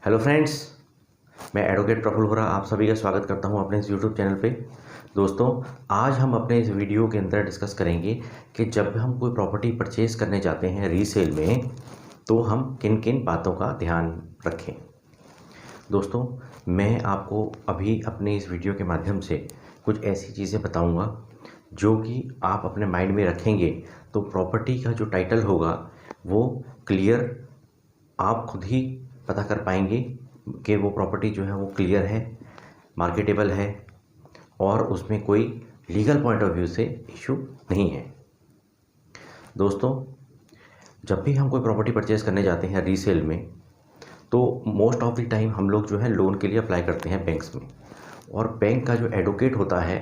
Hello friends, मैं advocate Praful होरा आप सभी का स्वागत करता हूं अपने इस यूट्यूब चैनल पे। दोस्तों, आज हम अपने इस वीडियो के अंदर डिस्कस करेंगे कि जब हम कोई प्रॉपर्टी परचेज़ करने जाते हैं रीसेल में, तो हम किन किन बातों का ध्यान रखें। दोस्तों, मैं आपको अभी अपने इस वीडियो के माध्यम से कुछ ऐसी चीज़ें बताऊँगा जो कि आप अपने माइंड में रखेंगे तो प्रॉपर्टी का जो टाइटल होगा वो क्लियर आप खुद ही पता कर पाएंगे कि वो प्रॉपर्टी जो है वो क्लियर है, मार्केटेबल है और उसमें कोई लीगल पॉइंट ऑफ व्यू से इशू नहीं है। दोस्तों, जब भी हम कोई प्रॉपर्टी परचेज़ करने जाते हैं रीसेल में, तो मोस्ट ऑफ द टाइम हम लोग जो है लोन के लिए अप्लाई करते हैं बैंक्स में, और बैंक का जो एडवोकेट होता है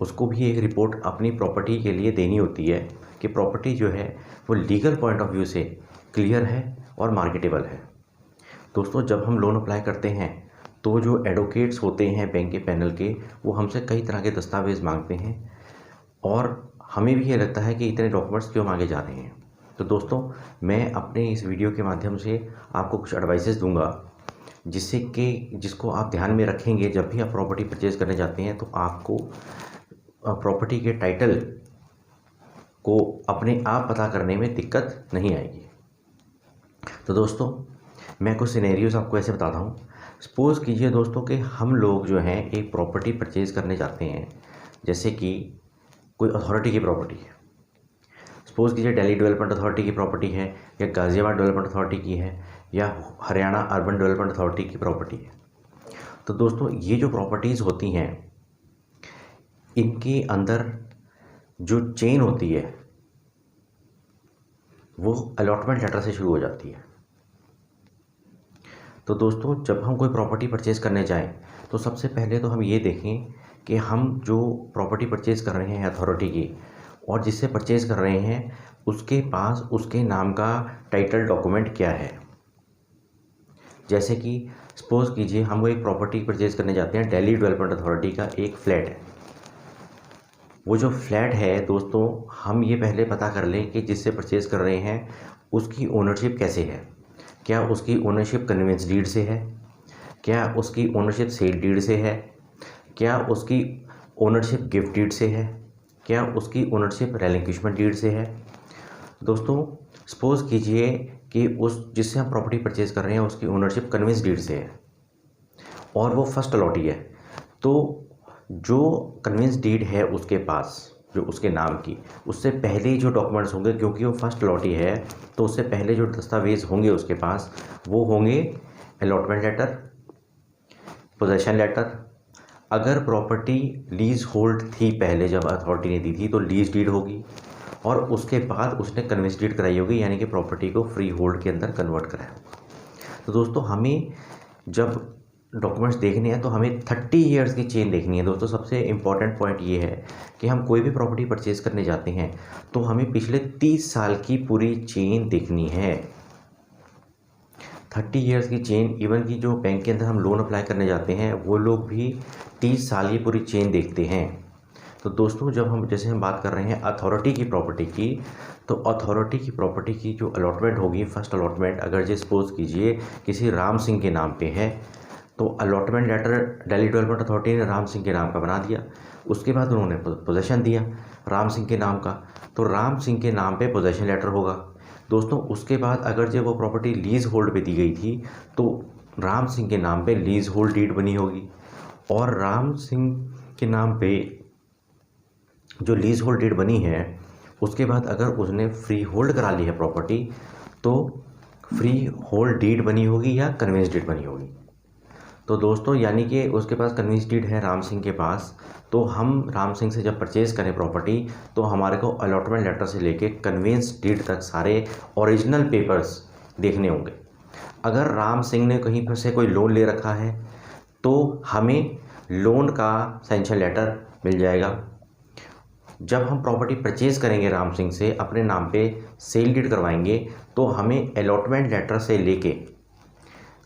उसको भी एक रिपोर्ट अपनी प्रॉपर्टी के लिए देनी होती है कि प्रॉपर्टी जो है वो लीगल पॉइंट ऑफ व्यू से क्लियर है और मार्केटेबल है। दोस्तों, जब हम लोन अप्लाई करते हैं तो जो एडवोकेट्स होते हैं बैंक के पैनल के, वो हमसे कई तरह के दस्तावेज़ मांगते हैं और हमें भी ये लगता है कि इतने डॉक्यूमेंट्स क्यों मांगे जा रहे हैं। तो दोस्तों, मैं अपने इस वीडियो के माध्यम से आपको कुछ एडवाइसेस दूंगा जिसको आप ध्यान में रखेंगे जब भी आप प्रॉपर्टी परचेज़ करने जाते हैं, तो आपको प्रॉपर्टी के टाइटल को अपने आप पता करने में दिक्कत नहीं आएगी। तो दोस्तों, मैं कुछ सिनेरियोज आपको ऐसे बताता हूँ। सपोज़ कीजिए दोस्तों कि हम लोग जो हैं एक प्रॉपर्टी परचेज़ करने जाते हैं, जैसे कि कोई अथॉरिटी की प्रॉपर्टी है। सपोज़ कीजिए दिल्ली डेवलपमेंट अथॉरिटी की प्रॉपर्टी है, या गाज़ियाबाद डेवलपमेंट अथॉरिटी की है, या हरियाणा अर्बन डेवलपमेंट अथॉरिटी की प्रॉपर्टी है। तो दोस्तों, ये जो प्रॉपर्टीज़ होती हैं, इनके अंदर जो चेन होती है वो अलॉटमेंट लेटर से शुरू हो जाती है। तो दोस्तों, जब हम कोई प्रॉपर्टी परचेज़ करने जाएं तो सबसे पहले तो हम ये देखें कि हम जो प्रॉपर्टी परचेज़ कर रहे हैं अथॉरिटी की, और जिससे परचेज़ कर रहे हैं उसके पास उसके नाम का टाइटल डॉक्यूमेंट क्या है। जैसे कि सपोज़ कीजिए हम एक प्रॉपर्टी परचेज़ करने जाते हैं, दिल्ली डेवलपमेंट अथॉरिटी का एक फ्लैट है। वो जो फ्लैट है दोस्तों, हम ये पहले पता कर लें कि जिससे परचेज़ कर रहे हैं उसकी ओनरशिप कैसे है। क्या उसकी ओनरशिप कन्वेंस डीड से है, क्या उसकी ओनरशिप सेल डीड से है, क्या उसकी ओनरशिप गिफ्ट डीड से है, क्या उसकी ओनरशिप रेलिंक्विशमेंट डीड से है। दोस्तों, सपोज़ कीजिए कि उस जिससे हम प्रॉपर्टी परचेज़ कर रहे हैं उसकी ओनरशिप कन्वेंस डीड से है और वो फर्स्ट अलॉटी है, तो जो कन्वेंस डीड है उसके पास जो उसके नाम की, उससे पहले जो डॉक्यूमेंट्स होंगे, क्योंकि वो फर्स्ट अलॉटी है तो उससे पहले जो दस्तावेज़ होंगे उसके पास वो होंगे अलॉटमेंट लेटर, पोजेशन लेटर। अगर प्रॉपर्टी लीज होल्ड थी पहले जब अथॉरिटी ने दी थी तो लीज डीड होगी, और उसके बाद उसने कन्वेंस डीड कराई होगी, यानी कि प्रॉपर्टी को फ्री होल्ड के अंदर कन्वर्ट कराया होगा। तो दोस्तों, हमें जब डॉक्यूमेंट्स देखने हैं तो हमें 30 ईयर्स की चेन देखनी है। दोस्तों, सबसे इम्पॉर्टेंट पॉइंट ये है कि हम कोई भी प्रॉपर्टी परचेज़ करने जाते हैं तो हमें पिछले 30 साल की पूरी चेन देखनी है। 30 ईयर्स की चेन, इवन कि जो बैंक के अंदर हम लोन अप्लाई करने जाते हैं वो लोग भी 30 साल की पूरी चेन देखते हैं। तो दोस्तों, जैसे हम बात कर रहे हैं अथॉरिटी की प्रॉपर्टी की, तो अथॉरिटी की प्रॉपर्टी की जो अलॉटमेंट होगी, फर्स्ट अलॉटमेंट अगर जो सपोज कीजिए किसी राम सिंह के नाम पे है, तो allotment letter Delhi development authority ने राम सिंह के नाम का बना दिया। उसके बाद उन्होंने पोजेशन दिया राम सिंह के नाम का, तो राम सिंह के नाम पे पोजेशन लेटर होगा। दोस्तों, उसके बाद अगर जो वो प्रॉपर्टी लीज होल्ड पे दी गई थी तो राम सिंह के नाम पे लीज होल्ड डीड बनी होगी, और राम सिंह के नाम पे जो लीज होल्ड डीड बनी है उसके बाद अगर उसने फ्री होल्ड करा ली है प्रॉपर्टी तो फ्री होल्ड डीड बनी होगी या कन्वेंस डीड बनी होगी। तो दोस्तों, यानी कि उसके पास कन्वेंस डीड है राम सिंह के पास, तो हम राम सिंह से जब परचेज़ करें प्रॉपर्टी तो हमारे को अलॉटमेंट लेटर से लेके कन्वेंस डीड तक सारे ओरिजिनल पेपर्स देखने होंगे। अगर राम सिंह ने कहीं पर से कोई लोन ले रखा है तो हमें लोन का सैंक्शन लेटर मिल जाएगा। जब हम प्रॉपर्टी परचेज़ करेंगे राम सिंह से, अपने नाम पे सेल डीड करवाएंगे, तो हमें अलॉटमेंट लेटर से लेके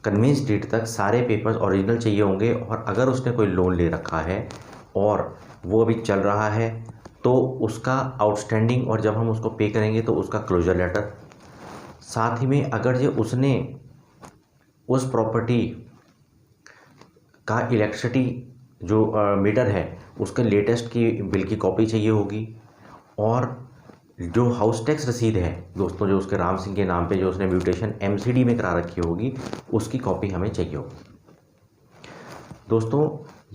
कन्वेंस डीड तक सारे पेपर्स ओरिजिनल चाहिए होंगे। और अगर उसने कोई लोन ले रखा है और वो अभी चल रहा है तो उसका आउटस्टैंडिंग, और जब हम उसको पे करेंगे तो उसका क्लोजर लेटर। साथ ही में अगर जो उसने उस प्रॉपर्टी का इलेक्ट्रिसिटी जो मीटर है उसके लेटेस्ट की बिल की कॉपी चाहिए होगी, और जो हाउस टैक्स रसीद है दोस्तों, जो उसके राम सिंह के नाम पे जो उसने म्यूटेशन एमसीडी में करा रखी होगी, उसकी कॉपी हमें चाहिए होगी। दोस्तों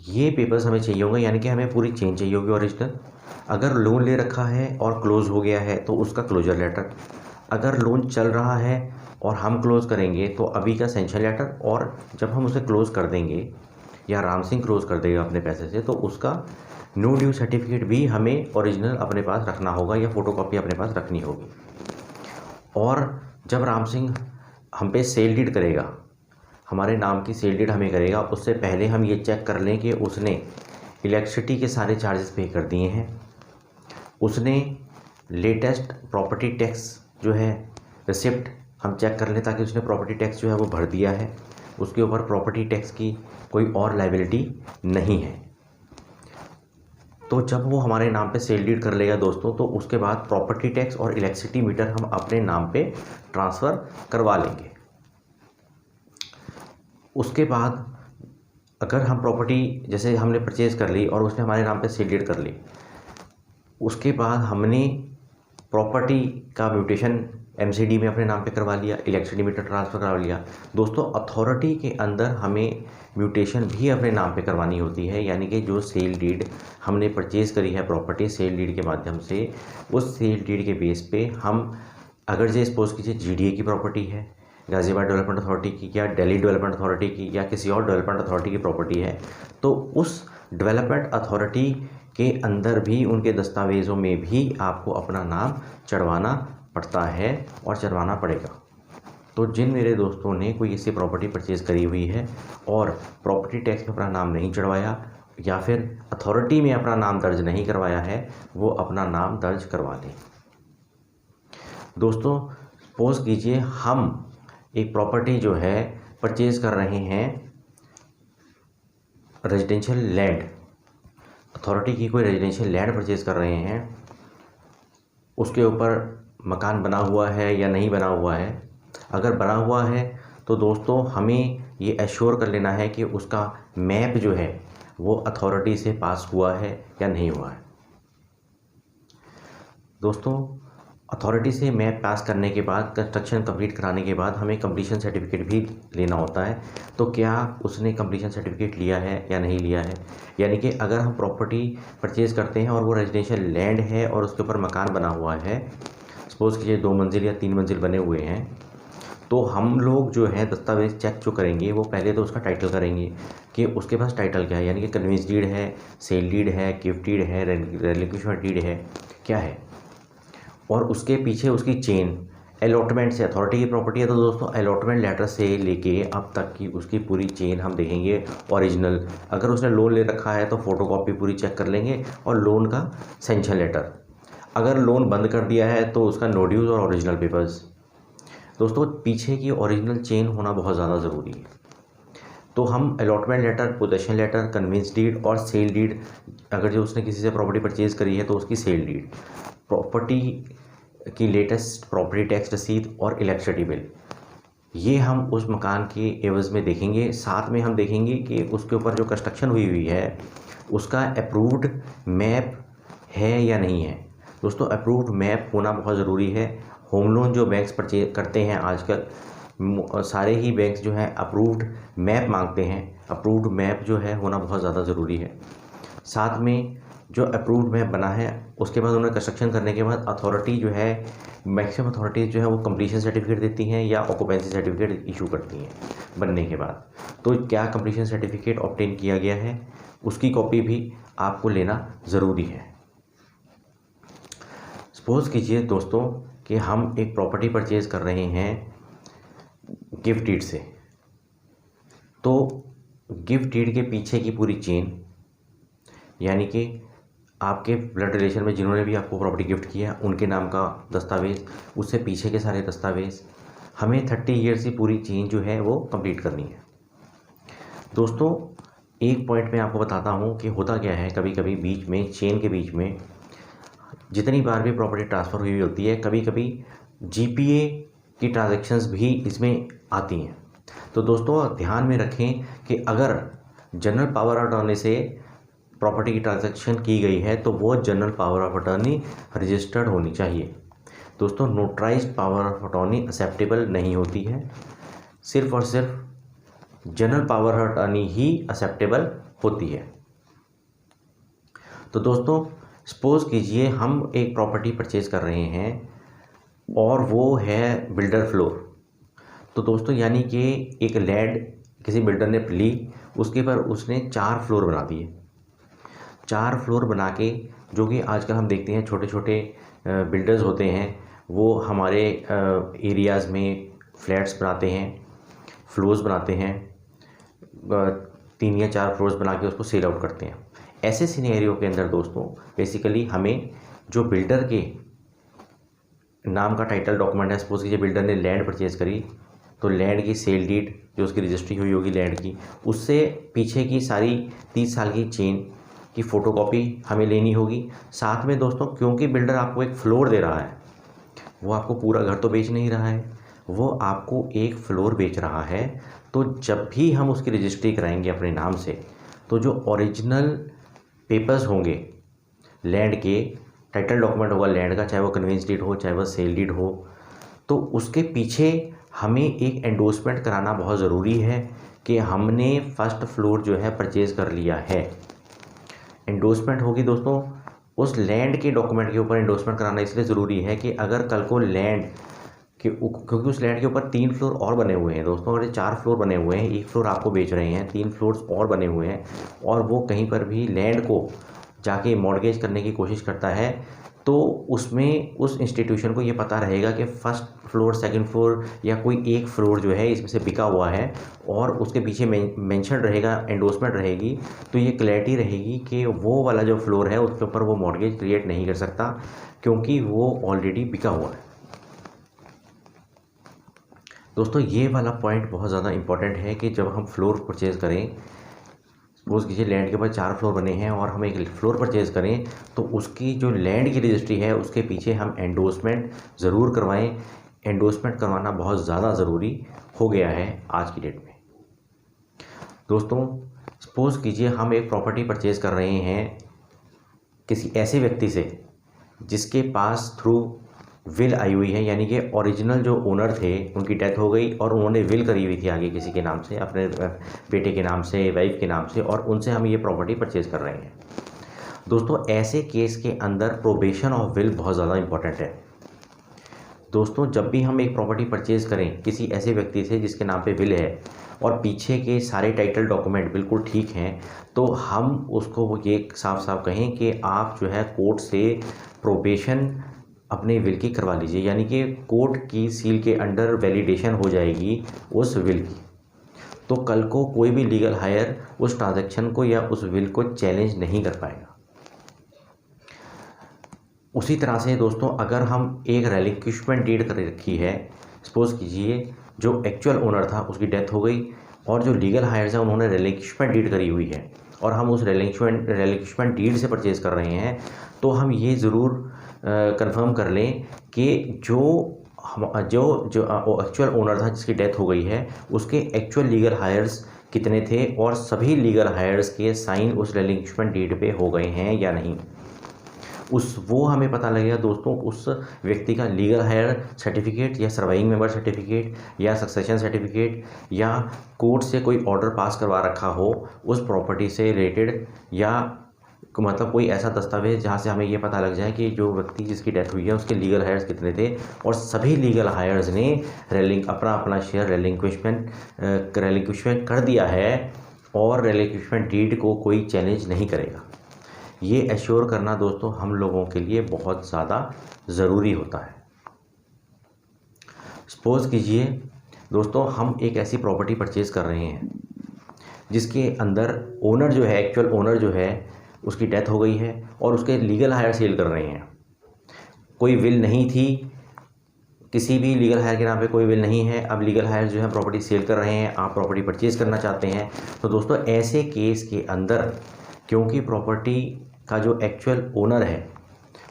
ये पेपर्स हमें चाहिए होंगे, यानी कि हमें पूरी चेन चाहिए होगी ओरिजिनल। अगर लोन ले रखा है और क्लोज़ हो गया है तो उसका क्लोजर लेटर। अगर लोन चल रहा है और हम क्लोज़ करेंगे तो अभी का सेंशन लेटर, और जब हम उसे क्लोज़ कर देंगे या राम सिंह क्लोज़ कर देगा अपने पैसे से, तो उसका नो ड्यू सर्टिफिकेट भी हमें ओरिजिनल अपने पास रखना होगा या फ़ोटोकॉपी अपने पास रखनी होगी। और जब राम सिंह हम पे सेल डीड करेगा, हमारे नाम की सेल डीड हमें करेगा, उससे पहले हम ये चेक कर लें कि उसने इलेक्ट्रिसिटी के सारे चार्जेस पे कर दिए हैं, उसने लेटेस्ट प्रॉपर्टी टैक्स जो है रिसिप्ट हम चेक कर लें ताकि उसने प्रॉपर्टी टैक्स जो है वो भर दिया है, उसके ऊपर प्रॉपर्टी टैक्स की कोई और लायबिलिटी नहीं है। तो जब वो हमारे नाम पे सेल डीड कर लेगा दोस्तों, तो उसके बाद प्रॉपर्टी टैक्स और इलेक्ट्रिसिटी मीटर हम अपने नाम पे ट्रांसफ़र करवा लेंगे। उसके बाद अगर हम प्रॉपर्टी जैसे हमने परचेज़ कर ली और उसने हमारे नाम पे सेल डीड कर ली, उसके बाद हमने प्रॉपर्टी का म्यूटेशन एमसीडी में अपने नाम पे करवा लिया, इलेक्ट्रिसिटी मीटर ट्रांसफ़र करवा लिया। दोस्तों अथॉरिटी के अंदर हमें म्यूटेशन भी अपने नाम पे करवानी होती है, यानी कि जो सेल डीड हमने परचेज़ करी है प्रॉपर्टी सेल डीड के माध्यम से, उस सेल डीड के बेस पे हम अगर जे सपोज़ कीजिए जीडीए की प्रॉपर्टी है, गाज़ियाबाद डेवलपमेंट अथॉरिटी की या दिल्ली डेवलपमेंट अथॉरिटी की या किसी और डेवलपमेंट अथॉरिटी की प्रॉपर्टी है, तो उस डेवलपमेंट अथॉरिटी के अंदर भी उनके दस्तावेज़ों में भी आपको अपना नाम चढ़वाना पड़ता है और चढ़वाना पड़ेगा। तो जिन मेरे दोस्तों ने कोई ऐसी प्रॉपर्टी परचेज़ करी हुई है और प्रॉपर्टी टैक्स में अपना नाम नहीं चढ़वाया या फिर अथॉरिटी में अपना नाम दर्ज नहीं करवाया है, वो अपना नाम दर्ज करवा लें। दोस्तों सपोज़ कीजिए हम एक प्रॉपर्टी जो है परचेज़ कर रहे हैं, रेजिडेंशियल लैंड, अथॉरिटी की कोई रेजिडेंशियल लैंड परचेज़ कर रहे हैं, उसके ऊपर मकान बना हुआ है या नहीं बना हुआ है। अगर बना हुआ है तो दोस्तों हमें ये एश्योर कर लेना है कि उसका मैप जो है वो अथॉरिटी से पास हुआ है या नहीं हुआ है। दोस्तों अथॉरिटी से मैप पास करने के बाद, कंस्ट्रक्शन कंप्लीट कराने के बाद हमें कंप्लीशन सर्टिफिकेट भी लेना होता है। तो क्या उसने कंप्लीशन सर्टिफिकेट लिया है या नहीं लिया है, यानी कि अगर हम प्रॉपर्टी परचेज़ करते हैं और वो रेजिडेंशियल लैंड है और उसके ऊपर मकान बना हुआ है, सपोज़ कीजिए 2 मंजिल या 3 मंजिल बने हुए हैं, तो हम लोग जो है दस्तावेज़ चेक जो करेंगे वो पहले तो उसका टाइटल करेंगे कि उसके पास टाइटल क्या है, यानी कि कन्वेंस डीड है, सेल डीड है, गिफ्ट डीड है, रिलिक्विशमेंट डीड है, क्या है। और उसके पीछे उसकी चेन अलॉटमेंट से, अथॉरिटी की प्रॉपर्टी है तो दोस्तों अलॉटमेंट लेटर से लेके अब तक की उसकी पूरी चेन हम देखेंगे ओरिजिनल। अगर उसने लोन ले रखा है तो फ़ोटोकॉपी पूरी चेक कर लेंगे और लोन का सेंशन लेटर। अगर लोन बंद कर दिया है तो उसका नो ड्यूज़ और ओरिजिनल पेपर्स। दोस्तों पीछे की ओरिजिनल चेन होना बहुत ज़्यादा ज़रूरी है। तो हम allotment letter, possession letter, conveyance deed और सेल डीड, अगर जो उसने किसी से प्रॉपर्टी परचेज़ करी है तो उसकी सेल डीड, प्रॉपर्टी की लेटेस्ट प्रॉपर्टी टैक्स रसीद और इलेक्ट्रिसिटी बिल, ये हम उस मकान के एवज़ में देखेंगे। साथ में हम देखेंगे कि उसके ऊपर जो कंस्ट्रक्शन हुई है उसका अप्रूव्ड मैप है या नहीं है। दोस्तों अप्रूव्ड मैप होना बहुत ज़रूरी है। होम लोन जो बैंक्स परचेज करते हैं आजकल, सारे ही बैंक्स जो हैं अप्रूव्ड मैप मांगते हैं। अप्रूव्ड मैप जो है होना बहुत ज़्यादा ज़रूरी है। साथ में जो अप्रूव्ड मैप बना है उसके बाद उन्होंने कंस्ट्रक्शन करने के बाद अथॉरिटी जो है, मैक्सिमम अथॉरिटीज़ जो है वो कंप्लीशन सर्टिफिकेट देती हैं या ऑक्यूपेंसी सर्टिफिकेट इशू करती हैं बनने के बाद। तो क्या कंप्लीशन सर्टिफिकेट ऑब्टेन किया गया है उसकी कॉपी भी आपको लेना ज़रूरी है। सपोज़ कीजिए दोस्तों कि हम एक प्रॉपर्टी परचेज़ कर रहे हैं गिफ्ट डीड से, तो गिफ्ट डीड के पीछे की पूरी चेन, यानी कि आपके ब्लड रिलेशन में जिन्होंने भी आपको प्रॉपर्टी गिफ्ट किया उनके नाम का दस्तावेज़, उससे पीछे के सारे दस्तावेज़, हमें 30 ईयर्स की पूरी चेन जो है वो कंप्लीट करनी है। दोस्तों एक पॉइंट मैं आपको बताता हूँ कि होता क्या है, कभी कभी बीच में चेन के बीच में जितनी बार भी प्रॉपर्टी ट्रांसफ़र हुई होती है, कभी कभी जीपीए की ट्रांजैक्शंस भी इसमें आती हैं। तो दोस्तों ध्यान में रखें कि अगर जनरल पावर ऑफ अटॉर्नी से प्रॉपर्टी की ट्रांजैक्शन की गई है तो वो general power of attorney registered होनी चाहिए। दोस्तों notarised power of attorney acceptable नहीं होती है, सिर्फ और सिर्फ general power of attorney he acceptable होती है। तो दोस्तों सपोज कीजिए हम एक प्रॉपर्टी परचेज कर रहे हैं और वो है बिल्डर फ्लोर। तो दोस्तों यानी कि एक लैंड किसी बिल्डर ने ली, उसके पर उसने 4 फ्लोर बना दिए। 4 फ्लोर बना के, जो कि आजकल हम देखते हैं छोटे छोटे बिल्डर्स होते हैं, वो हमारे एरियाज़ में फ्लैट्स बनाते हैं, फ्लोर्स बनाते हैं, 3 या 4 फ्लोर्स बना के उसको सेल आउट करते हैं। ऐसे सिनेरियो के अंदर दोस्तों बेसिकली हमें जो बिल्डर के नाम का टाइटल डॉक्यूमेंट है, सपोज कीजिए बिल्डर ने लैंड परचेज करी, तो लैंड की सेल डीड जो उसकी रजिस्ट्री हुई होगी लैंड की, उससे पीछे की सारी 30 साल की चेन की फ़ोटोकॉपी हमें लेनी होगी। साथ में दोस्तों क्योंकि बिल्डर आपको एक फ्लोर दे रहा है, वो आपको पूरा घर तो बेच नहीं रहा है, वो आपको एक फ्लोर बेच रहा है, तो जब भी हम उसकी रजिस्ट्री कराएंगे अपने नाम से, तो जो ओरिजिनल पेपर्स होंगे लैंड के, टाइटल डॉक्यूमेंट होगा लैंड का, चाहे वो कन्वेंस डीड हो चाहे वो सेल डीड हो, तो उसके पीछे हमें एक एंडोर्समेंट कराना बहुत ज़रूरी है कि हमने फर्स्ट फ्लोर जो है परचेज़ कर लिया है। एंडोर्समेंट होगी दोस्तों उस लैंड के डॉक्यूमेंट के ऊपर। एंडोर्समेंट कराना इसलिए ज़रूरी है कि अगर कल को लैंड के, क्योंकि उस लैंड के ऊपर 3 फ्लोर और बने हुए हैं दोस्तों, अगर 4 फ्लोर बने हुए हैं, 1 फ्लोर आपको बेच रहे हैं, 3 फ्लोर्स और बने हुए हैं, और वो कहीं पर भी लैंड को जाके मॉर्गेज करने की कोशिश करता है, तो उसमें उस इंस्टीट्यूशन को ये पता रहेगा कि फर्स्ट फ्लोर, सेकंड फ्लोर या कोई एक फ्लोर जो है इसमें से बिका हुआ है, और उसके पीछे मेंशन रहेगा, एंडोर्समेंट रहेगी, तो ये क्लैरिटी रहेगी कि वो वाला जो फ्लोर है उसके ऊपर वो मॉर्गेज क्रिएट नहीं कर सकता, क्योंकि वो ऑलरेडी बिका हुआ है। दोस्तों ये वाला पॉइंट बहुत ज़्यादा इंपॉर्टेंट है कि जब हम फ्लोर परचेज करें, सपोज कीजिए लैंड के ऊपर 4 फ्लोर बने हैं और हम एक फ्लोर परचेज़ करें, तो उसकी जो लैंड की रजिस्ट्री है उसके पीछे हम एंडोर्समेंट ज़रूर करवाएं। एंडोर्समेंट करवाना बहुत ज़्यादा ज़रूरी हो गया है आज की डेट में। दोस्तों सपोज कीजिए हम एक प्रॉपर्टी परचेज़ कर रहे हैं किसी ऐसे व्यक्ति से जिसके पास थ्रू विल आई हुई है, यानी कि ओरिजिनल जो ओनर थे उनकी डेथ हो गई और उन्होंने विल करी हुई थी आगे किसी के नाम से, अपने बेटे के नाम से, वाइफ के नाम से, और उनसे हम ये प्रॉपर्टी परचेज कर रहे हैं। दोस्तों ऐसे केस के अंदर प्रोबेशन ऑफ विल बहुत ज़्यादा इंपॉर्टेंट है। दोस्तों जब भी हम एक प्रॉपर्टी परचेज करें किसी ऐसे व्यक्ति से जिसके नाम पे विल है और पीछे के सारे टाइटल डॉक्यूमेंट बिल्कुल ठीक हैं, तो हम उसको वो ये साफ साफ कहें कि आप जो है कोर्ट से प्रोबेशन अपने विल की करवा लीजिए, यानी कि कोर्ट की सील के अंडर वैलिडेशन हो जाएगी उस विल की, तो कल को कोई भी लीगल हायर उस ट्रांजैक्शन को या उस विल को चैलेंज नहीं कर पाएगा। उसी तरह से दोस्तों अगर हम एक रेलिक्विशमेंट डीड कर रखी है, सपोज कीजिए जो एक्चुअल ओनर था उसकी डेथ हो गई और जो लीगल हायर्स हैं उन्होंने रेलिक्विशमेंट डीड करी हुई है और हम उस रेलिक्विशमेंट डीड से परचेज़ कर रहे हैं, तो हम ये ज़रूर कंफर्म कर लें कि जो एक्चुअल ओनर था जिसकी डेथ हो गई है उसके एक्चुअल लीगल हायर्स कितने थे और सभी लीगल हायर्स के साइन उस रेलिक्विशमेंट डीड पे हो गए हैं या नहीं। वो हमें पता लगेगा दोस्तों उस व्यक्ति का लीगल हायर सर्टिफिकेट या सर्वाइविंग मेंबर सर्टिफिकेट या सक्सेशन सर्टिफिकेट या कोर्ट से कोई ऑर्डर पास करवा रखा हो उस प्रॉपर्टी से रिलेटेड, या मतलब कोई ऐसा दस्तावेज जहाँ से हमें ये पता लग जाए कि जो व्यक्ति जिसकी डेथ हुई है उसके लीगल हायर्स कितने थे और सभी लीगल हायर्स ने अपना शेयर रेलिक्विशमेंट कर दिया है और रेलिक्विशमेंट डीड को कोई चैलेंज नहीं करेगा। ये एश्योर करना दोस्तों हम लोगों के लिए बहुत ज़्यादा ज़रूरी होता है। सपोज़ कीजिए दोस्तों हम एक ऐसी प्रॉपर्टी परचेज़ कर रहे हैं जिसके अंदर ओनर जो है, एक्चुअल ओनर जो है उसकी डेथ हो गई है और उसके लीगल हायर सेल कर रहे हैं। कोई विल नहीं थी, किसी भी लीगल हायर के नाम पे कोई विल नहीं है, अब लीगल हायर जो है प्रॉपर्टी सेल कर रहे हैं, आप प्रॉपर्टी परचेज़ करना चाहते हैं, तो दोस्तों ऐसे केस के अंदर क्योंकि प्रॉपर्टी का जो एक्चुअल ओनर है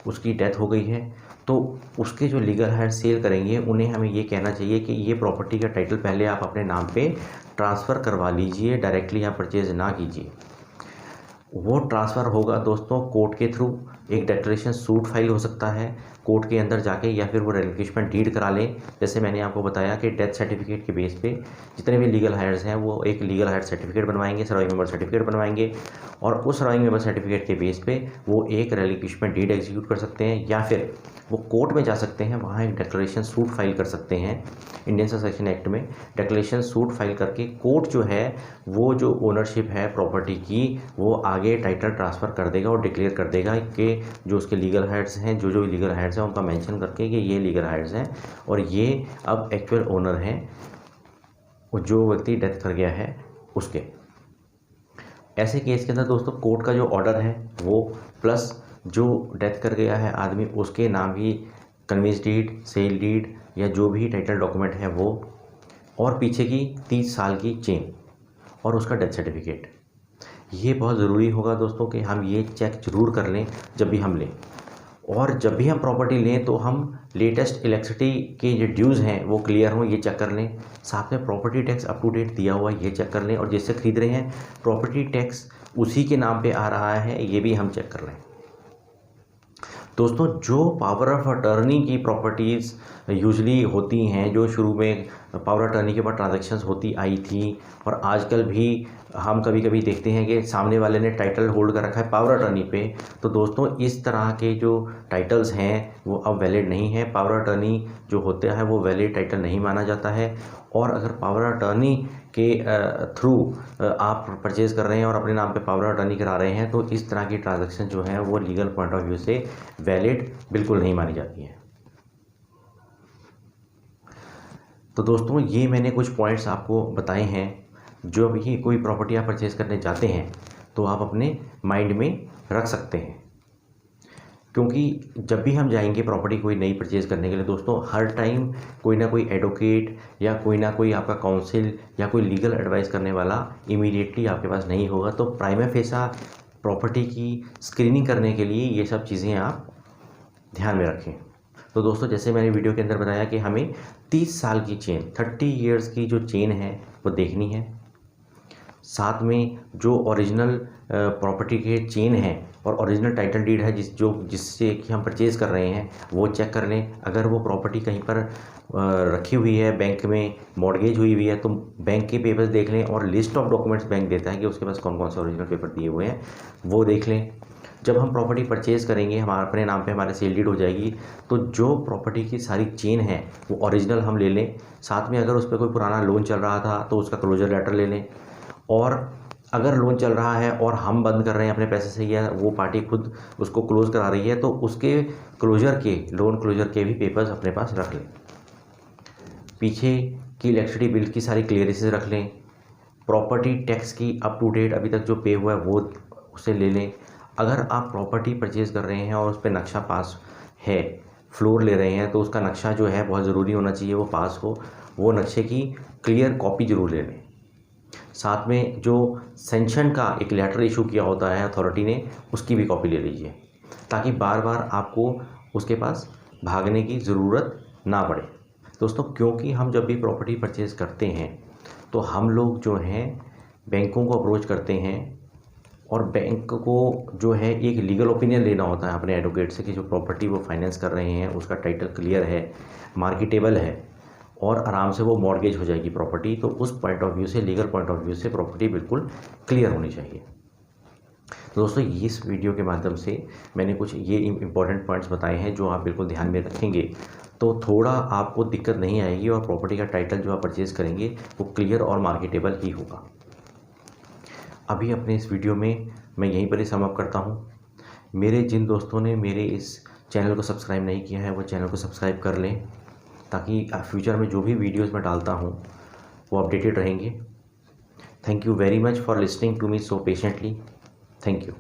उसकी डेथ हो गई है, तो उसके जो लीगल हायर सेल करेंगे उन्हें हमें ये कहना चाहिए कि ये प्रॉपर्टी का टाइटल पहले आप अपने नाम पे ट्रांसफ़र करवा लीजिए, डायरेक्टली आप परचेज़ ना कीजिए। वो ट्रांसफ़र होगा दोस्तों कोर्ट के थ्रू, एक डिक्लेरेशन सूट फाइल हो सकता है कोर्ट के अंदर जाके, या फिर वो रिलिक्विशमेंट डीड करा लें। जैसे मैंने आपको बताया कि डेथ सर्टिफिकेट के बेस पे जितने भी लीगल हायर्स हैं वो एक लीगल हायर सर्टिफिकेट बनवाएंगे, सर्वाइविंग मेंबर सर्टिफिकेट बनवाएंगे, और उस सर्वाइविंग मेंबर सर्टिफिकेट के बेस पे वो एक रिलिक्विशमेंट डीड एग्जीक्यूट कर सकते हैं, या फिर वो कोर्ट में जा सकते हैं, वहाँ एक डिक्लेरेशन सूट फाइल कर सकते हैं। इंडियन सक्सेशन एक्ट में डिक्लेरेशन सूट फाइल करके कोर्ट जो है वो जो ओनरशिप है प्रॉपर्टी की वो आगे टाइटल ट्रांसफ़र कर देगा और डिक्लेयर कर देगा कि जो उसके लीगल हायर्स हैं, जो लीगल हायर्स हैं उनका मेंशन करके कि ये लीगल हायर्स हैं और ये अब एक्चुअल ओनर हैं, जो व्यक्ति डेथ कर गया है उसके। ऐसे केस के अंदर दोस्तों कोर्ट का जो ऑर्डर है वो प्लस जो डेथ कर गया है आदमी उसके नाम ही कन्वेंस डीड, सेल डीड या जो भी टाइटल डॉक्यूमेंट है वो, और पीछे की 30 साल की चेन और उसका डेथ सर्टिफिकेट, ये बहुत ज़रूरी होगा दोस्तों कि हम ये चेक ज़रूर कर लें जब भी हम लें। और जब भी हम प्रॉपर्टी लें तो हम लेटेस्ट इलेक्ट्रिसिटी के जो ड्यूज़ हैं वो क्लियर हों ये चेक कर लें, साथ में property tax up to date दिया हुआ ये चेक कर लें, और जिससे ख़रीद रहे हैं प्रॉपर्टी टैक्स उसी के नाम पे आ रहा है ये भी हम चेक कर लें। दोस्तों जो पावर ऑफ अटर्नी की प्रॉपर्टीज़ यूजली होती हैं, जो शुरू में पावर अटर्नी के बाद ट्रांजैक्शंस होती आई थी और आजकल भी हम कभी कभी देखते हैं कि सामने वाले ने टाइटल होल्ड कर रखा है पावर अटर्नी पे, तो दोस्तों इस तरह के जो टाइटल्स हैं वो अब वैलिड नहीं है। पावर अटर्नी जो होता है वो वैलिड टाइटल नहीं माना जाता है, और अगर पावर अटर्नी के थ्रू आप परचेज़ कर रहे हैं और अपने नाम पे पावर अटर्नी करा रहे हैं तो इस तरह की ट्रांजैक्शन जो है वो लीगल पॉइंट ऑफ व्यू से वैलिड बिल्कुल नहीं मानी जाती है। तो दोस्तों ये मैंने कुछ पॉइंट्स आपको बताए हैं, जो भी कोई प्रॉपर्टी आप परचेज़ करने जाते हैं तो आप अपने माइंड में रख सकते हैं, क्योंकि जब भी हम जाएंगे प्रॉपर्टी कोई नई परचेज़ करने के लिए दोस्तों हर टाइम कोई ना कोई एडवोकेट या कोई ना कोई आपका काउंसिल या कोई लीगल एडवाइस करने वाला इमीडिएटली आपके पास नहीं होगा। तो प्राइमा फेसा प्रॉपर्टी की स्क्रीनिंग करने के लिए ये सब चीज़ें आप ध्यान में रखें। तो दोस्तों जैसे मैंने वीडियो के अंदर बताया कि हमें 30 साल की चेन 30 इयर्स की जो चेन है वो देखनी है, साथ में जो ओरिजिनल प्रॉपर्टी के चेन है और ओरिजिनल टाइटल डीड है जिससे कि हम परचेज़ कर रहे हैं वो चेक कर लें। अगर वो प्रॉपर्टी कहीं पर रखी हुई है बैंक में मॉर्गेज हुई हुई है तो बैंक के पेपर्स देख लें, और लिस्ट ऑफ डॉक्यूमेंट्स बैंक देता है कि उसके पास कौन कौन से ओरिजिनल पेपर दिए हुए हैं वो देख लें। जब हम प्रॉपर्टी परचेज़ करेंगे हमारे अपने नाम पे हमारे सेल डीड हो जाएगी, तो जो प्रॉपर्टी की सारी चेन है वो ओरिजिनल हम ले लें, साथ में अगर उस पर कोई पुराना लोन चल रहा था तो उसका क्लोजर लेटर ले लें, और अगर लोन चल रहा है और हम बंद कर रहे हैं अपने पैसे से या वो पार्टी खुद उसको क्लोज़ करा रही है तो उसके क्लोजर के लोन क्लोजर के भी पेपर्स अपने पास रख लें। पीछे की इलेक्ट्रिसिटी बिल की सारी क्लियरेंसेस रख लें, प्रॉपर्टी टैक्स की अप टू डेट अभी तक जो पे हुआ है वो उसे ले लें। अगर आप प्रॉपर्टी परचेज़ कर रहे हैं और उस पर नक्शा पास है, फ्लोर ले रहे हैं तो उसका नक्शा जो है बहुत ज़रूरी होना चाहिए वो पास हो, वो नक्शे की क्लियर कॉपी ज़रूर ले लें। साथ में जो सेंक्शन का एक लेटर इशू किया होता है अथॉरिटी ने उसकी भी कॉपी ले लीजिए, ताकि बार बार आपको उसके पास भागने की ज़रूरत ना पड़े। दोस्तों क्योंकि हम जब भी प्रॉपर्टी परचेज़ करते हैं तो हम लोग जो हैं बैंकों को अप्रोच करते हैं, और बैंक को जो है एक लीगल ओपिनियन लेना होता है अपने एडवोकेट से कि जो प्रॉपर्टी वो फाइनेंस कर रहे हैं उसका टाइटल क्लियर है, मार्केटेबल है और आराम से वो मॉर्गेज हो जाएगी प्रॉपर्टी। तो उस पॉइंट ऑफ व्यू से, लीगल पॉइंट ऑफ व्यू से प्रॉपर्टी बिल्कुल क्लियर होनी चाहिए। तो दोस्तों इस वीडियो के माध्यम से मैंने कुछ ये इंपॉर्टेंट पॉइंट्स बताए हैं जो आप बिल्कुल ध्यान में रखेंगे तो थोड़ा आपको दिक्कत नहीं आएगी और प्रॉपर्टी का टाइटल जो आप परचेज़ करेंगे वो क्लियर और मार्केटेबल ही होगा। अभी अपने इस वीडियो में मैं यहीं पर ही सम अप करता हूँ। मेरे जिन दोस्तों ने मेरे इस चैनल को सब्सक्राइब नहीं किया है वो चैनल को सब्सक्राइब कर लें, ताकि फ्यूचर में जो भी वीडियोस मैं डालता हूँ वो अपडेटेड रहेंगे। Thank you very much for listening to me so patiently. Thank you.